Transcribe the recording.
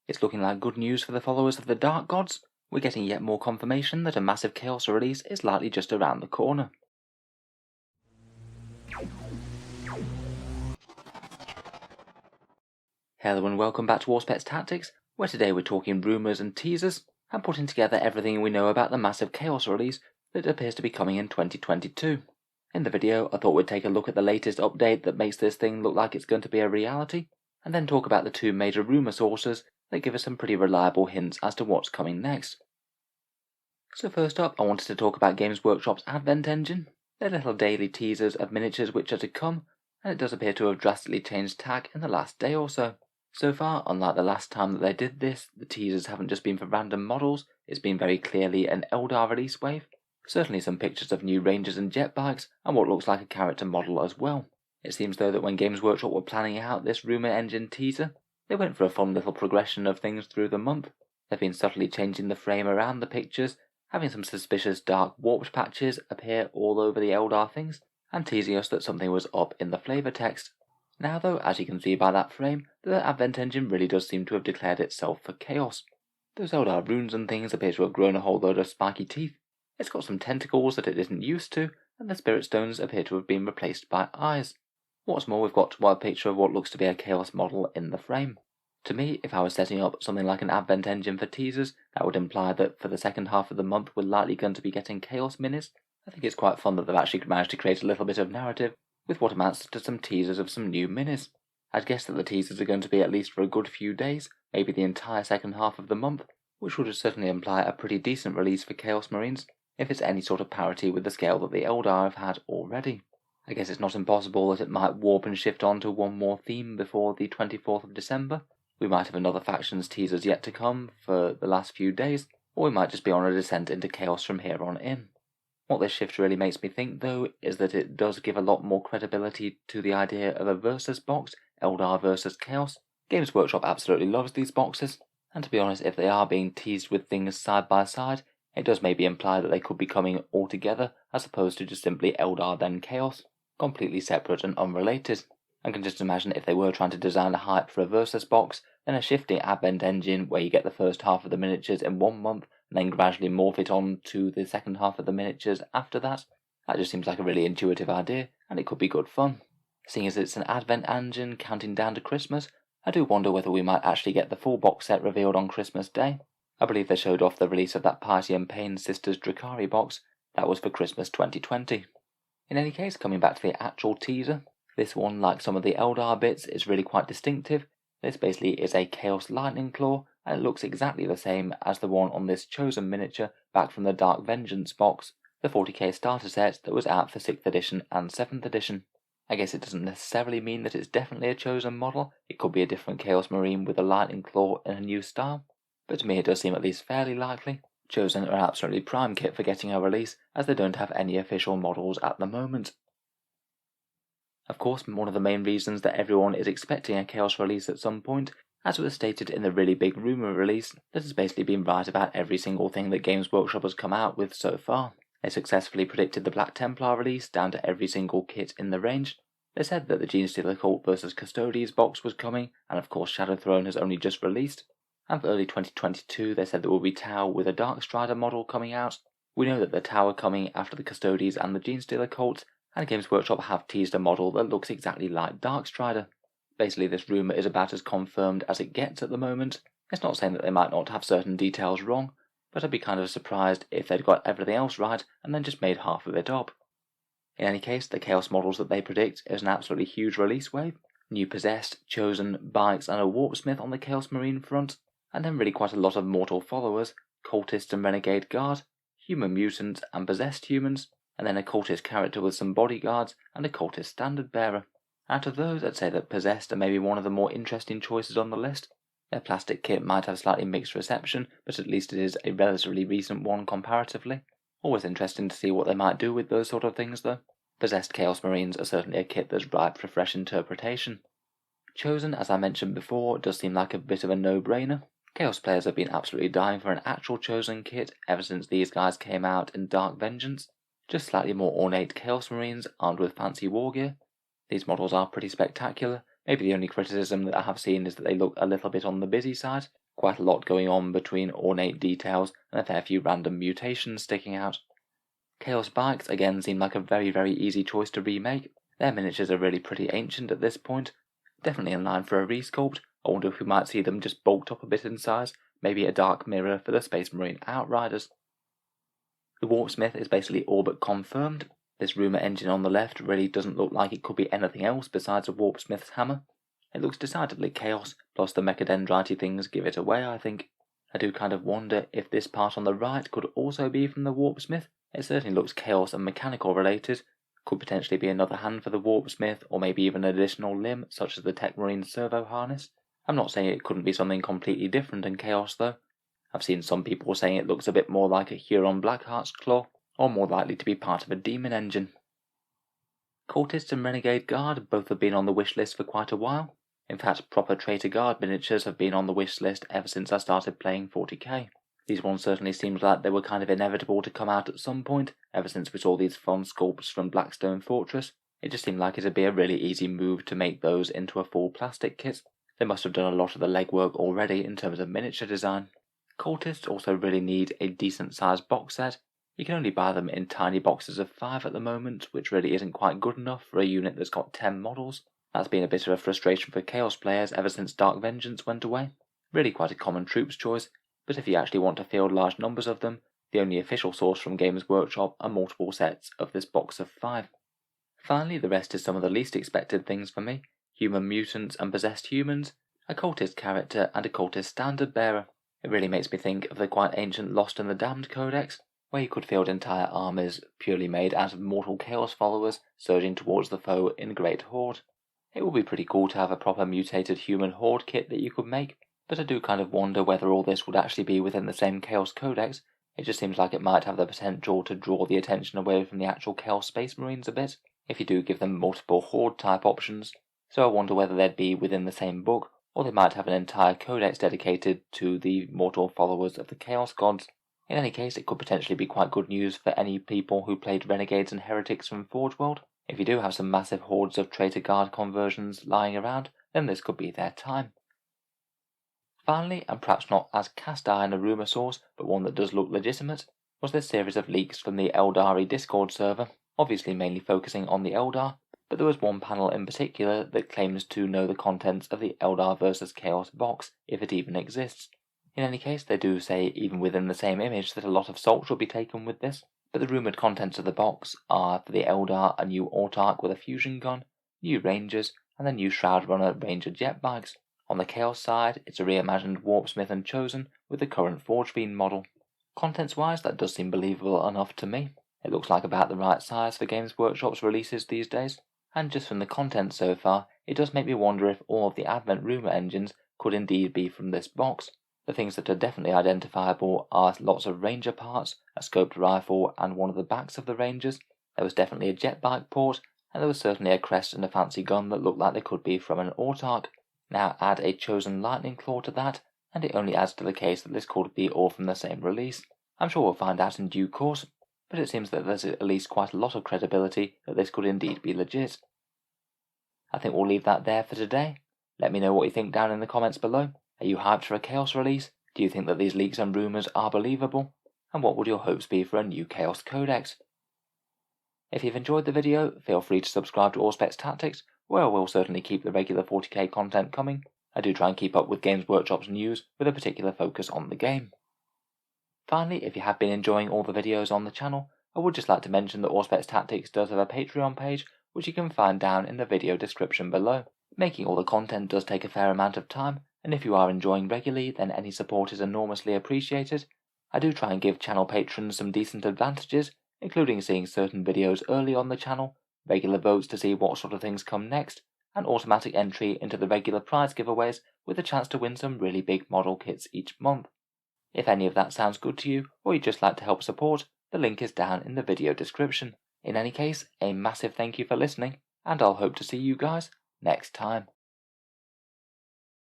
It's looking like good news for the followers of the Dark Gods. We're getting yet more confirmation that a massive Chaos release is likely just around the corner. Hello and welcome back to Auspex Tactics, where today we're talking rumours and teasers, and putting together everything we know about the massive Chaos release that appears to be coming in 2022. In the video, I thought we'd take a look at the latest update that makes this thing look like it's going to be a reality, and then talk about the two major rumour sources that give us some pretty reliable hints as to what's coming next. So first up, I wanted to talk about Games Workshop's Advent engine, their little daily teasers of miniatures which are to come, and it does appear to have drastically changed tack in the last day or so. So far, unlike the last time that they did this, the teasers haven't just been for random models, it's been very clearly an Eldar release wave. Certainly some pictures of new Rangers and jet bikes, and what looks like a character model as well. It seems though that when Games Workshop were planning out this rumour engine teaser, they went for a fun little progression of things through the month. They've been subtly changing the frame around the pictures, having some suspicious dark warped patches appear all over the Eldar things, and teasing us that something was up in the flavour text. Now though, as you can see by that frame, the Advent engine really does seem to have declared itself for Chaos. Those Eldar runes and things appear to have grown a whole load of spiky teeth. It's got some tentacles that it isn't used to, and the spirit stones appear to have been replaced by eyes. What's more, we've got a picture of what looks to be a Chaos model in the frame. To me, if I was setting up something like an Advent engine for teasers, that would imply that for the second half of the month we're likely going to be getting Chaos minis. I think it's quite fun that they've actually managed to create a little bit of narrative with what amounts to some teasers of some new minis. I'd guess that the teasers are going to be at least for a good few days, maybe the entire second half of the month, which would certainly imply a pretty decent release for Chaos Marines, if it's any sort of parity with the scale that the Eldar have had already. I guess it's not impossible that it might warp and shift on to one more theme before the 24th of December. We might have another factions teasers yet to come for the last few days, or we might just be on a descent into Chaos from here on in. What this shift really makes me think though is that it does give a lot more credibility to the idea of a versus box, Eldar versus Chaos. Games Workshop absolutely loves these boxes, and to be honest, if they are being teased with things side by side, it does maybe imply that they could be coming all together as opposed to just simply Eldar then Chaos, completely separate and unrelated. I can just imagine if they were trying to design a hype for a versus box, then a shifting Advent engine where you get the first half of the miniatures in 1 month and then gradually morph it on to the second half of the miniatures after that. That just seems like a really intuitive idea, and it could be good fun. Seeing as it's an Advent engine counting down to Christmas, I do wonder whether we might actually get the full box set revealed on Christmas Day. I believe they showed off the release of that Piety and Pain Sisters Drakari box. That was for Christmas 2020. In any case, coming back to the actual teaser, this one, like some of the Eldar bits, is really quite distinctive. This basically is a Chaos Lightning Claw, and it looks exactly the same as the one on this Chosen miniature back from the Dark Vengeance box, the 40k starter set that was out for 6th edition and 7th edition. I guess it doesn't necessarily mean that it's definitely a Chosen model, it could be a different Chaos Marine with a Lightning Claw in a new style, but to me it does seem at least fairly likely. Chosen are absolutely prime kit for getting a release, as they don't have any official models at the moment. Of course, one of the main reasons that everyone is expecting a Chaos release at some point, as was stated in the really big rumour release, that has basically been right about every single thing that Games Workshop has come out with so far. They successfully predicted the Black Templar release down to every single kit in the range. They said that the Genestealer Cult vs Custodes box was coming, and of course Shadow Throne has only just released. And for early 2022 they said there will be Tau with a Dark Strider model coming out. We know that the Tau are coming after the Custodes and the Genestealer Cult, and Games Workshop have teased a model that looks exactly like Darkstrider. Basically, this rumour is about as confirmed as it gets at the moment. It's not saying that they might not have certain details wrong, but I'd be kind of surprised if they'd got everything else right and then just made half of it up. In any case, the Chaos models that they predict is an absolutely huge release wave. New Possessed, Chosen, Bikes and a Warpsmith on the Chaos Marine front, and then really quite a lot of mortal followers, Cultists and Renegade Guard, Human Mutants and Possessed Humans, and then a cultist character with some bodyguards, and a cultist standard bearer. Out of those, I'd say that Possessed are maybe one of the more interesting choices on the list. Their plastic kit might have slightly mixed reception, but at least it is a relatively recent one comparatively. Always interesting to see what they might do with those sort of things though. Possessed Chaos Marines are certainly a kit that's ripe for fresh interpretation. Chosen, as I mentioned before, does seem like a bit of a no-brainer. Chaos players have been absolutely dying for an actual Chosen kit ever since these guys came out in Dark Vengeance. Just slightly more ornate Chaos Marines armed with fancy war gear. These models are pretty spectacular. Maybe the only criticism that I have seen is that they look a little bit on the busy side. Quite a lot going on between ornate details and a fair few random mutations sticking out. Chaos bikes again seem like a very easy choice to remake. Their miniatures are really pretty ancient at this point, definitely in line for a resculpt. I wonder if we might see them just bulked up a bit in size, maybe a dark mirror for the Space Marine Outriders. The Warpsmith is basically all but confirmed. This rumour engine on the left really doesn't look like it could be anything else besides a Warpsmith's hammer. It looks decidedly chaos, plus the mechadendrite things give it away, I think. I do kind of wonder if this part on the right could also be from the Warpsmith. It certainly looks chaos and mechanical related. Could potentially be another hand for the Warpsmith, or maybe even an additional limb, such as the Tech Marine servo harness. I'm not saying it couldn't be something completely different than chaos though. I've seen some people saying it looks a bit more like a Huron Blackheart's claw, or more likely to be part of a demon engine. Cultists and Renegade Guard both have been on the wish list for quite a while. In fact, proper Traitor Guard miniatures have been on the wish list ever since I started playing 40k. These ones certainly seemed like they were kind of inevitable to come out at some point, ever since we saw these fun sculpts from Blackstone Fortress. It just seemed like it'd be a really easy move to make those into a full plastic kit. They must have done a lot of the legwork already in terms of miniature design. Cultists also really need a decent sized box set. You can only buy them in tiny boxes of 5 at the moment, which really isn't quite good enough for a unit that's got 10 models. That's been a bit of a frustration for Chaos players ever since Dark Vengeance went away. Really quite a common troops choice, but if you actually want to field large numbers of them, the only official source from Games Workshop are multiple sets of this box of 5. Finally, the rest is some of the least expected things for me: human mutants and possessed humans, a cultist character and a cultist standard bearer. It really makes me think of the quite ancient Lost and the Damned Codex, where you could field entire armies purely made out of mortal chaos followers surging towards the foe in great horde. It would be pretty cool to have a proper mutated human horde kit that you could make, but I do kind of wonder whether all this would actually be within the same Chaos Codex. It just seems like it might have the potential to draw the attention away from the actual Chaos Space Marines a bit, if you do give them multiple horde type options. So I wonder whether they'd be within the same book, or they might have an entire codex dedicated to the mortal followers of the Chaos Gods. In any case, it could potentially be quite good news for any people who played Renegades and Heretics from Forge World. If you do have some massive hordes of Traitor Guard conversions lying around, then this could be their time. Finally, and perhaps not as cast iron a rumour source, but one that does look legitimate, was this series of leaks from the Eldari Discord server, obviously mainly focusing on the Eldar, but there was one panel in particular that claims to know the contents of the Eldar vs Chaos box, if it even exists. In any case, they do say even within the same image that a lot of salt should be taken with this, but the rumoured contents of the box are for the Eldar a new Autarch with a fusion gun, new Rangers, and the new Shroud Runner Ranger jet bikes. On the Chaos side, it's a reimagined Warpsmith and Chosen with the current Forgebeam model. Contents-wise, that does seem believable enough to me. It looks like about the right size for Games Workshop's releases these days, and just from the content so far, it does make me wonder if all of the Advent rumour engines could indeed be from this box. The things that are definitely identifiable are lots of Ranger parts, a scoped rifle and one of the backs of the Rangers. There was definitely a jet bike port, and there was certainly a crest and a fancy gun that looked like they could be from an Autarch. Now add a Chosen Lightning Claw to that, and it only adds to the case that this could be all from the same release. I'm sure we'll find out in due course, but it seems that there's at least quite a lot of credibility that this could indeed be legit. I think we'll leave that there for today. Let me know what you think down in the comments below. Are you hyped for a Chaos release? Do you think that these leaks and rumours are believable? And what would your hopes be for a new Chaos Codex? If you've enjoyed the video, feel free to subscribe to Auspex Tactics, where I will certainly keep the regular 40k content coming. I do try and keep up with Games Workshop's news with a particular focus on the game. Finally, if you have been enjoying all the videos on the channel, I would just like to mention that Auspex Tactics does have a Patreon page, which you can find down in the video description below. Making all the content does take a fair amount of time, and if you are enjoying regularly, then any support is enormously appreciated. I do try and give channel patrons some decent advantages, including seeing certain videos early on the channel, regular votes to see what sort of things come next, and automatic entry into the regular prize giveaways with a chance to win some really big model kits each month. If any of that sounds good to you, or you'd just like to help support, the link is down in the video description. In any case, a massive thank you for listening, and I'll hope to see you guys next time.